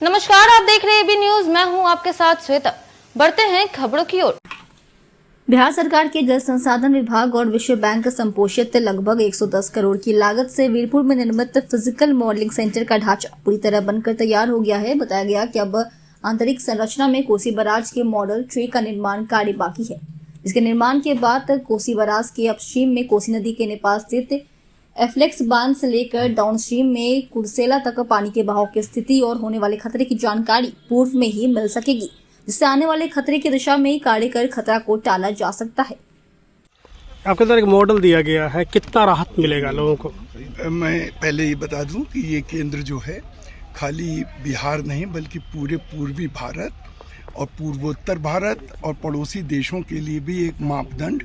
नमस्कार, आप देख रहे हैं एबी न्यूज। मैं हूं आपके साथ श्वेता। बढ़ते हैं खबरों की ओर। बिहार सरकार के जल संसाधन विभाग और विश्व बैंक संपोषित लगभग 110 करोड़ की लागत से वीरपुर में निर्मित फिजिकल मॉडलिंग सेंटर का ढांचा पूरी तरह बनकर तैयार हो गया है। बताया गया कि अब आंतरिक संरचना में कोसी बराज के मॉडल ट्री का निर्माण कार्य बाकी है। इसके निर्माण के बाद कोसी बराज के अपस्ट्रीम में कोसी नदी के नेपाल स्थित एफ्लेक्स बांध से लेकर डाउनस्ट्रीम में कुर्सेला तक पानी के बहाव की स्थिति और होने वाले खतरे की जानकारी पूर्व में ही मिल सकेगी, जिससे आने वाले खतरे की दिशा में कार्य कर खतरा को टाला जा सकता है। आपके अंदर एक मॉडल दिया गया है, कितना राहत मिलेगा लोगों को? मैं पहले ये बता दूं कि ये केंद्र जो है खाली बिहार नहीं बल्कि पूरे पूर्वी भारत और पूर्वोत्तर भारत और पड़ोसी देशों के लिए भी एक मापदंड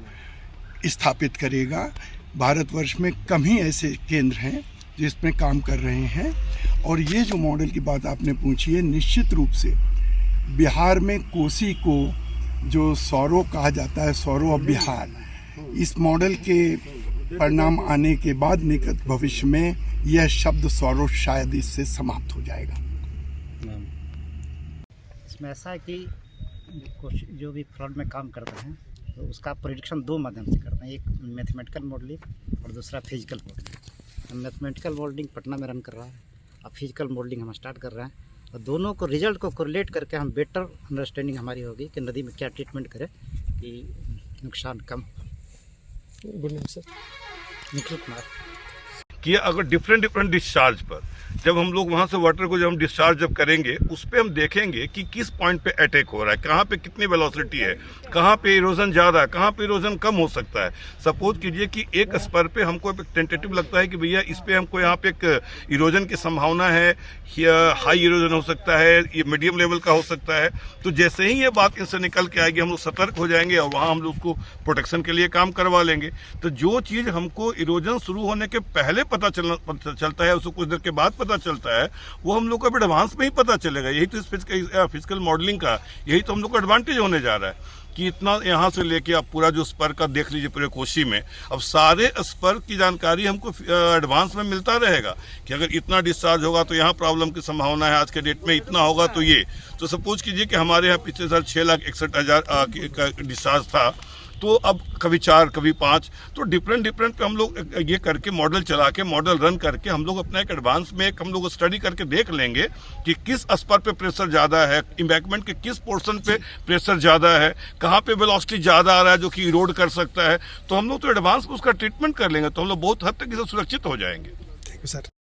स्थापित करेगा। भारतवर्ष में कम ही ऐसे केंद्र हैं जिसमें काम कर रहे हैं और ये जो मॉडल की बात आपने पूछी है, निश्चित रूप से बिहार में कोसी को जो सौरो कहा जाता है, सौरो ऑफ बिहार, इस मॉडल के परिणाम आने के बाद निकट भविष्य में यह शब्द सौरो शायद इससे समाप्त हो जाएगा। इसमें ऐसा है कि जो भी फ्रंट में काम करते हैं तो उसका प्रेडिक्शन दो माध्यम से करते हैं, एक मैथमेटिकल मॉडलिंग और दूसरा physical modelling. Mathematical modelling Patna में रन कर रहा है, अब फिजिकल मॉडलिंग हम स्टार्ट कर रहे हैं और दोनों को रिजल्ट को कोरिलेट करके हम बेटर अंडरस्टैंडिंग हमारी होगी कि नदी में क्या ट्रीटमेंट करें कि नुकसान कम हो। निखिल कुमार कि अगर डिफरेंट डिस्चार्ज पर जब हम लोग वहाँ से वाटर को जब हम डिस्चार्ज जब करेंगे उस पर हम देखेंगे कि किस पॉइंट पे अटैक हो रहा है, कहाँ पे कितनी वेलोसिटी है, कहाँ पे इरोजन ज़्यादा है, कहाँ पे इरोजन कम हो सकता है। सपोज कीजिए कि एक स्पर पे हमको एक टेंटेटिव लगता है कि भैया इस पे हमको यहाँ पे एक इरोजन की संभावना है, हाई इरोजन हो सकता है, ये मीडियम लेवल का हो सकता है। तो जैसे ही ये बात इनसे निकल के आएगी हम लोग सतर्क हो जाएंगे और वहाँ हम लोग उसको प्रोटेक्शन के लिए काम करवा लेंगे। तो जो चीज़ हमको इरोजन शुरू होने के पहले पता चलता है, उसको कुछ देर के बाद पता चलता है, वो हम लोग को अब एडवांस में ही पता चलेगा। यही तो इस फिजिकल मॉडलिंग का यही तो हम लोग को एडवांटेज होने जा रहा है कि इतना यहाँ से लेके आप पूरा जो स्पर का देख लीजिए पूरे कोसी में, अब सारे स्पर की जानकारी हमको एडवांस में मिलता रहेगा कि अगर इतना डिस्चार्ज होगा तो यहाँ प्रॉब्लम की संभावना है, आज के डेट में इतना होगा तो ये। तो सपोज कीजिए कि हमारे यहाँ पिछले साल 6,61,000 का डिस्चार्ज था, तो अब कभी 4 कभी 5, तो डिफरेंट पे हम लोग ये करके मॉडल चला के मॉडल रन करके हम लोग अपना एक एडवांस में एक हम लोग स्टडी करके देख लेंगे कि किस स्पर पे प्रेशर ज़्यादा है, इम्बैकमेंट के किस पोर्शन पे प्रेशर ज़्यादा है, कहाँ पे वेलोसिटी ज़्यादा आ रहा है जो कि इरोड कर सकता है। तो हम लोग तो एडवांस में उसका ट्रीटमेंट कर लेंगे, तो हम लोग बहुत हद तक इससे सुरक्षित हो जाएंगे। Thank you sir.